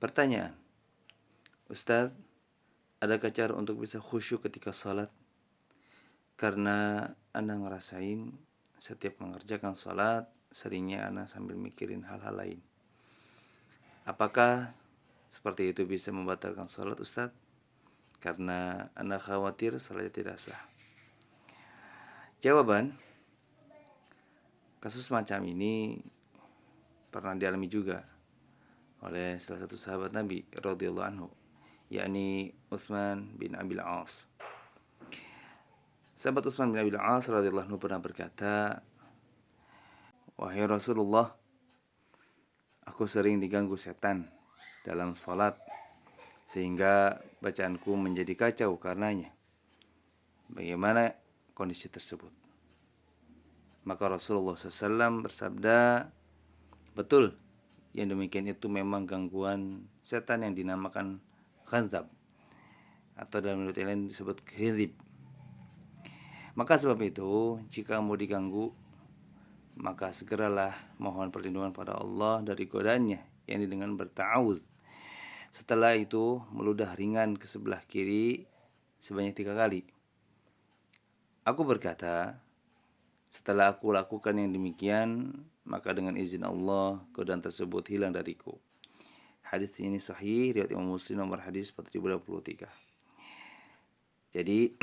Pertanyaan, Ustadz, adakah cara untuk bisa khusyuk ketika salat? Karena Anda ngerasain setiap mengerjakan salat, seringnya Anda sambil mikirin hal-hal lain. Apakah seperti itu bisa membatalkan salat, Ustadz? Karena Anda khawatir salatnya tidak sah. Jawaban, kasus macam ini pernah dialami juga oleh salah satu sahabat Nabi radhiyallahu anhu, yakni Utsman bin Abil As. Sahabat Utsman bin Abil As radhiyallahu anhu pernah berkata, "Wahai Rasulullah, aku sering diganggu setan dalam salat sehingga bacaanku menjadi kacau karenanya. Bagaimana kondisi tersebut?" Maka Rasulullah SAW bersabda, "Betul, yang demikian itu memang gangguan setan yang dinamakan khanzab, atau dalam riwayat lain disebut khizib. Maka sebab itu, jika kamu diganggu, maka segeralah mohon perlindungan pada Allah dari godaannya, yakni dengan berta'awudz. Setelah itu, meludah ringan ke sebelah kiri sebanyak 3 kali." Aku berkata, setelah aku lakukan yang demikian, maka dengan izin Allah, godaan tersebut hilang dariku. Hadis ini sahih, riwayat Imam Muslim nomor hadis 4023. Jadi,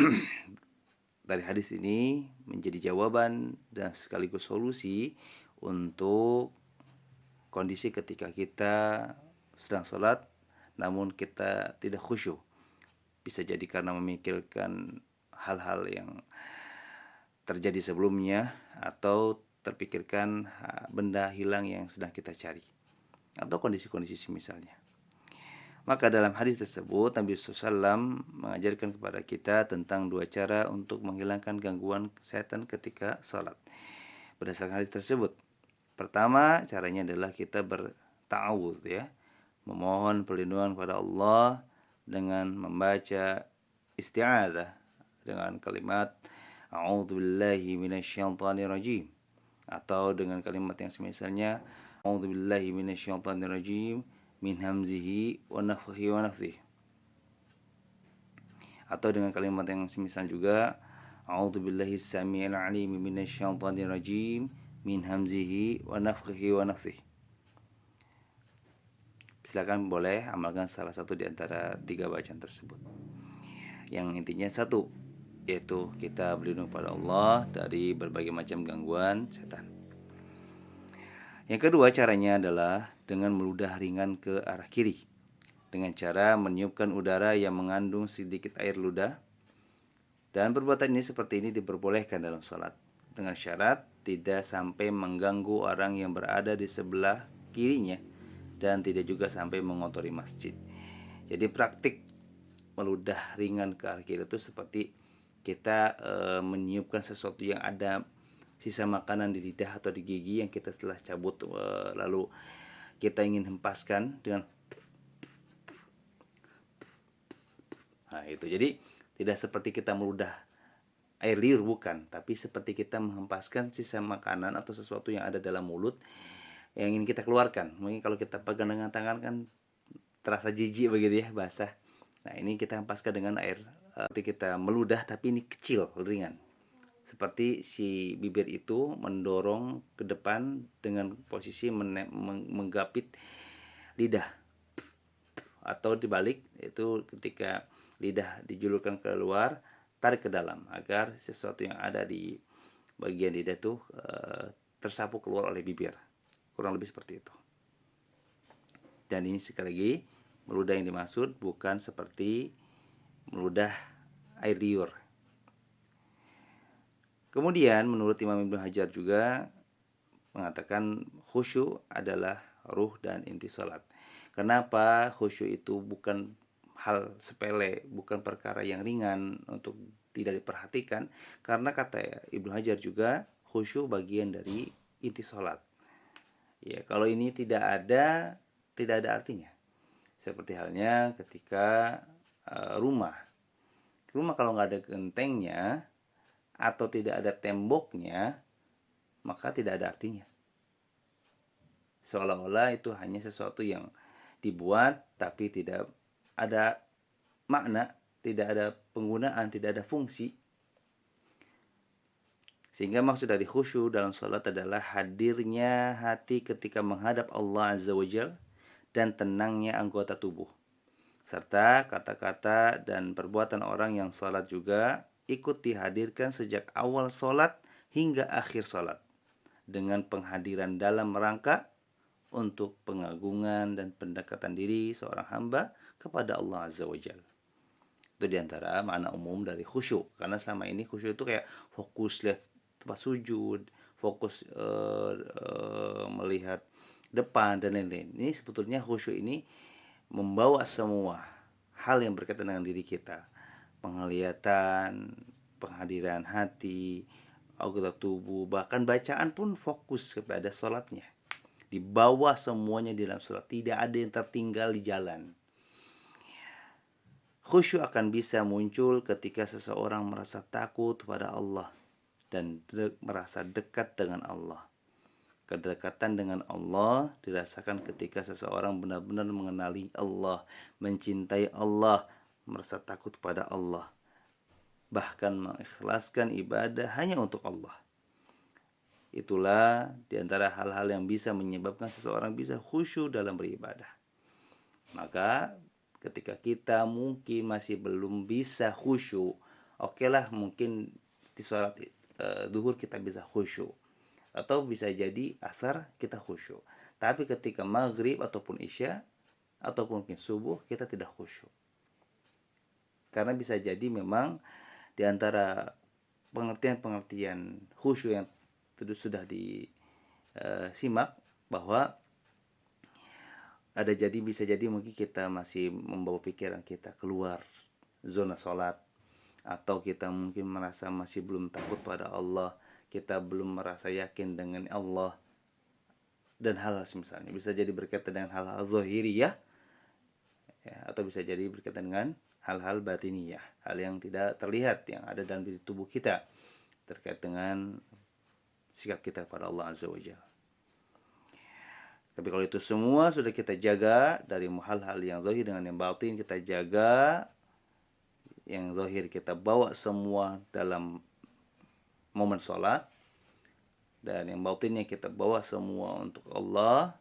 dari hadis ini menjadi jawaban dan sekaligus solusi untuk kondisi ketika kita sedang sholat namun kita tidak khusyuk. Bisa jadi karena memikirkan hal-hal yang terjadi sebelumnya, atau terpikirkan benda hilang yang sedang kita cari, atau kondisi-kondisi semisalnya. Maka dalam hadis tersebut Nabi SAW mengajarkan kepada kita tentang 2 cara untuk menghilangkan gangguan setan ketika sholat. Berdasarkan hadis tersebut, pertama caranya adalah kita berta'awudz, ya, memohon perlindungan kepada Allah dengan membaca isti'adzah dengan kalimat a'udzubillahi minasyaitonirrajim, atau dengan kalimat yang semisalnya a'udzubillahi minasyaitonirrajim min hamzihi wa nafthihi wa nafthihi, atau dengan kalimat yang semisal juga a'udzubillahi samii'il 'aliim minasyaitonirrajim min hamzihi wa nafthihi wa nafthihi. Silakan boleh amalkan salah satu di antara 3 bacaan tersebut. Yang intinya satu, yaitu kita berlindung pada Allah dari berbagai macam gangguan setan. Yang kedua caranya adalah dengan meludah ringan ke arah kiri, dengan cara meniupkan udara yang mengandung sedikit air ludah. Dan perbuatan ini seperti ini diperbolehkan dalam sholat, dengan syarat tidak sampai mengganggu orang yang berada di sebelah kirinya dan tidak juga sampai mengotori masjid. Jadi praktik meludah ringan ke arah kiri itu seperti kita meniupkan sesuatu yang ada sisa makanan di lidah atau di gigi yang kita telah cabut, lalu kita ingin hempaskan dengan itu. Jadi tidak seperti kita meludah air liur, bukan, tapi seperti kita menghempaskan sisa makanan atau sesuatu yang ada dalam mulut yang ingin kita keluarkan. Mungkin kalau kita pegang dengan tangan kan terasa jijik begitu ya, basah. Nah, ini kita hempaskan dengan air. Seperti kita meludah tapi ini kecil, ringan. Seperti si bibir itu mendorong ke depan dengan posisi menggapit lidah. Atau dibalik, itu ketika lidah dijulurkan keluar, tarik ke dalam agar sesuatu yang ada di bagian lidah itu tersapu keluar oleh bibir. Kurang lebih seperti itu. Dan ini sekali lagi, meludah yang dimaksud bukan seperti meludah air liur. Kemudian menurut Imam Ibnu Hajar juga mengatakan khusyuk adalah ruh dan inti salat. Kenapa khusyuk itu bukan hal sepele, bukan perkara yang ringan untuk tidak diperhatikan? Karena kata Ibnu Hajar juga khusyuk bagian dari inti salat. Ya, kalau ini tidak ada artinya. Seperti halnya ketika rumah kalau nggak ada gentengnya atau tidak ada temboknya, maka tidak ada artinya. Seolah-olah itu hanya sesuatu yang dibuat tapi tidak ada makna, tidak ada penggunaan, tidak ada fungsi. Sehingga maksud dari khusyuk dalam sholat adalah hadirnya hati ketika menghadap Allah Azza wa Jal dan tenangnya anggota tubuh. Serta kata-kata dan perbuatan orang yang sholat juga ikut dihadirkan sejak awal sholat hingga akhir sholat. Dengan penghadiran dalam rangka untuk pengagungan dan pendekatan diri seorang hamba kepada Allah Azza wa Jal. Itu diantara makna umum dari khusyuk. Karena selama ini khusyuk itu kayak fokus lihat tempat sujud, fokus melihat depan dan lain-lain. Ini sebetulnya khusyuk ini membawa semua hal yang berkaitan dengan diri kita, penglihatan, penghadiran hati, anggota tubuh, bahkan bacaan pun fokus kepada sholatnya. Dibawa semuanya di dalam sholat, tidak ada yang tertinggal di jalan. Khusyuk akan bisa muncul ketika seseorang merasa takut kepada Allah dan merasa dekat dengan Allah. Kedekatan dengan Allah dirasakan ketika seseorang benar-benar mengenali Allah, mencintai Allah, merasa takut pada Allah, bahkan mengikhlaskan ibadah hanya untuk Allah. Itulah diantara hal-hal yang bisa menyebabkan seseorang bisa khusyuk dalam beribadah. Maka ketika kita mungkin masih belum bisa khusyuk, okelah mungkin di sholat duhur kita bisa khusyuk, atau bisa jadi asar kita khusyuk. Tapi ketika maghrib ataupun isya ataupun mungkin subuh kita tidak khusyuk. Karena bisa jadi memang di antara pengertian-pengertian khusyuk yang sudah disimak bahwa bisa jadi mungkin kita masih membawa pikiran kita keluar zona sholat, atau kita mungkin merasa masih belum takut pada Allah, kita belum merasa yakin dengan Allah, dan hal-hal misalnya bisa jadi berkaitan dengan hal-hal zahiriyah ya, atau bisa jadi berkaitan dengan hal-hal batiniyah, hal yang tidak terlihat yang ada dalam diri tubuh kita terkait dengan sikap kita pada Allah Azza wa Jalla. Tapi kalau itu semua sudah kita jaga, dari hal-hal yang zahir dengan yang batin kita jaga, yang zahir kita bawa semua dalam momen sholat, dan yang batinnya kita bawa semua untuk Allah,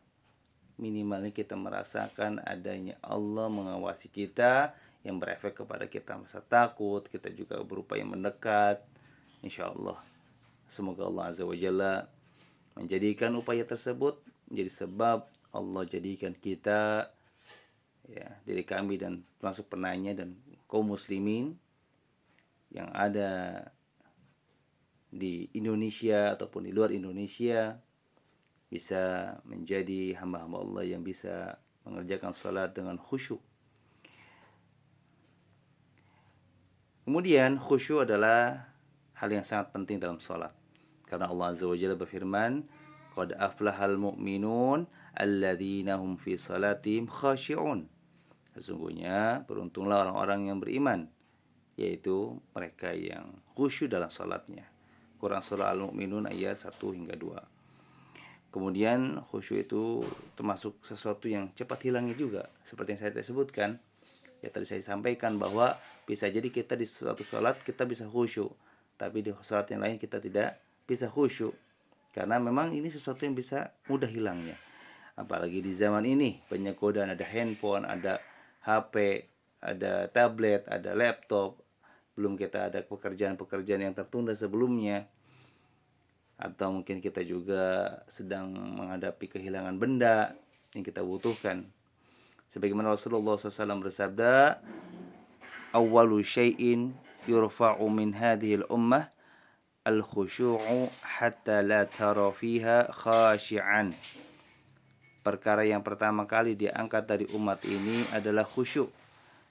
minimalnya kita merasakan adanya Allah mengawasi kita, yang berefek kepada kita merasa takut, kita juga berupaya mendekat. Insya Allah, semoga Allah Azza wa Jalla menjadikan upaya tersebut menjadi sebab Allah jadikan kita, ya, diri kami dan termasuk penanya dan kaum muslimin yang ada di Indonesia ataupun di luar Indonesia bisa menjadi hamba-hamba Allah yang bisa mengerjakan salat dengan khusyuk. Kemudian khusyuk adalah hal yang sangat penting dalam salat. Karena Allah Azza wa Jalla berfirman, "Qad aflahal mu'minun alladzina hum fi salatihim khashi'un." Sesungguhnya beruntunglah orang-orang yang beriman, yaitu mereka yang khusyuk dalam salatnya. Quran surah Al-Mu'minun ayat 1 hingga 2. Kemudian khusyuk itu termasuk sesuatu yang cepat hilangnya juga, seperti yang saya sebutkan. Ya, tadi saya sampaikan bahwa bisa jadi kita di suatu salat kita bisa khusyuk, tapi di salat yang lain kita tidak bisa khusyuk. Karena memang ini sesuatu yang bisa mudah hilangnya. Apalagi di zaman ini banyak godaan, ada handphone, ada HP, ada tablet, ada laptop. Belum kita ada pekerjaan-pekerjaan yang tertunda sebelumnya. Atau mungkin kita juga sedang menghadapi kehilangan benda yang kita butuhkan. Sebagaimana Rasulullah SAW bersabda, "Awwalu syai'in yurfa'u min hadhil ummah al-khusyu'u hatta la tara fiha khashi'an." Perkara yang pertama kali diangkat dari umat ini adalah khusyuk,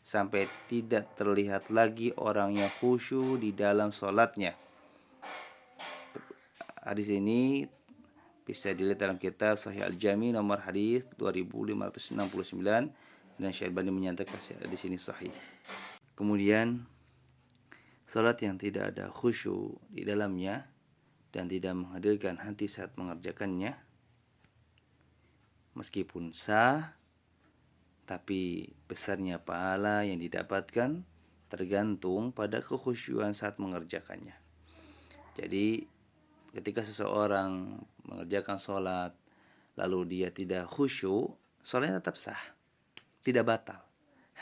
sampai tidak terlihat lagi orang yang khusyuk di dalam sholatnya. Hadis ini bisa dilihat dalam kitab Sahih Al-Jami nomor hadis 2569, dan Syaikhbani menyatakan di sini sahih. Kemudian salat yang tidak ada khusyuk di dalamnya dan tidak menghadirkan hati saat mengerjakannya, meskipun sah, tapi besarnya pahala yang didapatkan tergantung pada kekhusyuan saat mengerjakannya. Jadi ketika seseorang mengerjakan sholat lalu dia tidak khusyuk, sholatnya tetap sah, tidak batal,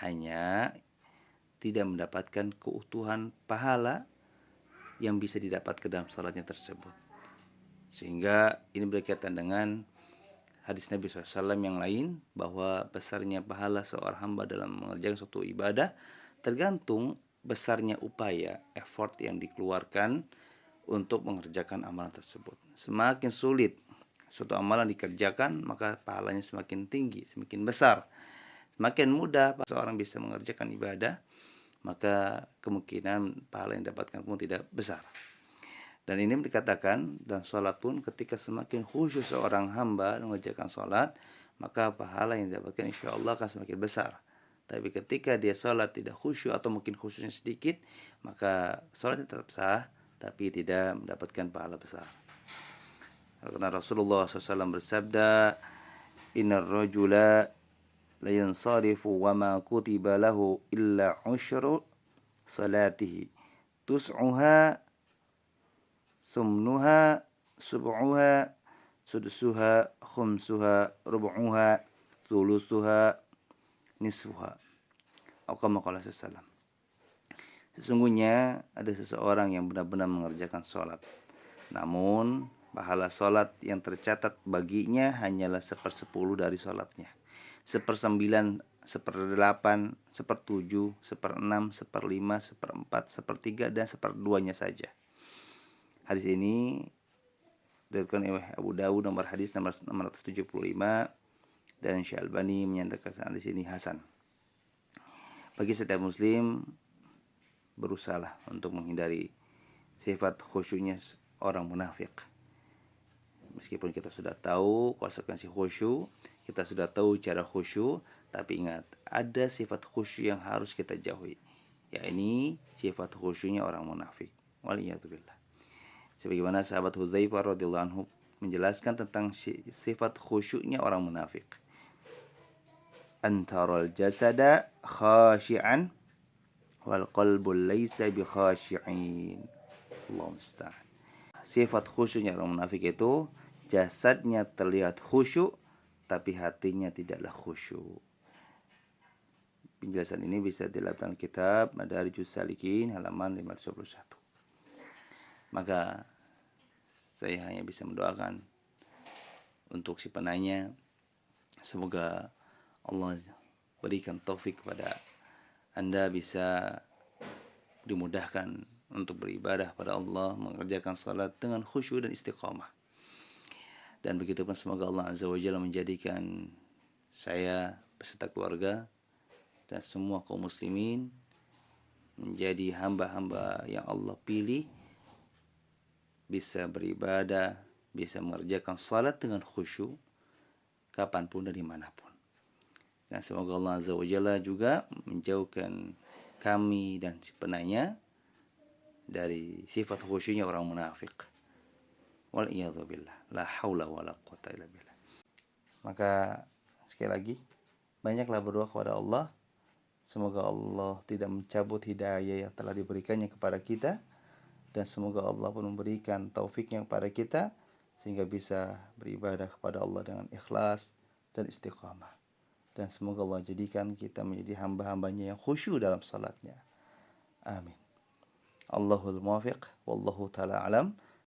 hanya tidak mendapatkan keutuhan pahala yang bisa didapatkan dalam sholatnya tersebut. Sehingga ini berkaitan dengan hadis Nabi SAW yang lain, bahwa besarnya pahala seorang hamba dalam mengerjakan suatu ibadah tergantung besarnya upaya, effort yang dikeluarkan untuk mengerjakan amalan tersebut. Semakin sulit suatu amalan dikerjakan, maka pahalanya semakin tinggi, semakin besar. Semakin mudah seorang bisa mengerjakan ibadah, maka kemungkinan pahala yang didapatkan pun tidak besar. Dan ini dikatakan dalam sholat pun, ketika semakin khusyuk seorang hamba mengerjakan sholat, maka pahala yang didapatkan insya Allah akan semakin besar. Tapi ketika dia sholat tidak khusyuk atau mungkin khusyuknya sedikit, maka sholatnya tetap sah, tapi tidak mendapatkan pahala besar. Karena Rasulullah SAW bersabda, Innar rajula la yansarifu wa ma kutiba lahu illa usyru salatihi tus'uha thumnuha sub'uha sudsuha khumsuha rubu'uha thuluthuha nisfuha. Kama qala sallallahu. Sesungguhnya ada seseorang yang benar-benar mengerjakan sholat, namun pahala sholat yang tercatat baginya hanyalah 1/10 dari sholatnya, 1/9, 1/8, 1/7, 1/6, 1/5, 1/4, 1/3, dan 1/2-nya saja. Hadis ini diriwayatkan oleh Abu Dawud nomor hadis nomor 675, dan Syekh Albani menyatakan hadis ini hasan. Bagi setiap muslim berusahalah untuk menghindari sifat khusyuknya orang munafik. Meskipun kita sudah tahu konsekuensi khusyuk, kita sudah tahu cara khusyuk, tapi ingat, ada sifat khusyuk yang harus kita jauhi, yakni sifat khusyuknya orang munafik. Waliyatubillah. Sebagaimana sahabat Hudzaifah radhiyallahu anhu menjelaskan tentang sifat khusyuknya orang munafik. Antaral jasada khashi'an wal qalbu laysa bi khashi'in. Allahu musta'an. Sifat khusyuknya orang munafik itu jasadnya terlihat khusyuk, tapi hatinya tidaklah khusyuk. Penjelasan ini bisa dilihat dalam kitab Madarijus Salikin halaman 521. Maka saya hanya bisa mendoakan untuk si penanya, semoga Allah berikan taufik kepada Anda bisa dimudahkan untuk beribadah pada Allah, mengerjakan salat dengan khusyuk dan istiqamah. Dan begitu pun semoga Allah Azza wa Jalla menjadikan saya beserta keluarga dan semua kaum muslimin menjadi hamba-hamba yang Allah pilih, bisa beribadah, bisa mengerjakan salat dengan khusyuk kapanpun dan dimanapun. Dan semoga Allah Azza wa Jalla juga menjauhkan kami dan si penanya dari sifat khusyuknya orang munafik. Wal'iyadzubillah. La haula wa la quwata illa billah. Maka sekali lagi, banyaklah berdoa kepada Allah. Semoga Allah tidak mencabut hidayah yang telah diberikannya kepada kita, dan semoga Allah pun memberikan taufiknya kepada kita sehingga bisa beribadah kepada Allah dengan ikhlas dan istiqamah. Dan semoga Allah jadikan kita menjadi hamba-hambanya yang khusyuk dalam salatnya. Amin. Allahul muwaffiq, wallahu ta'ala alam.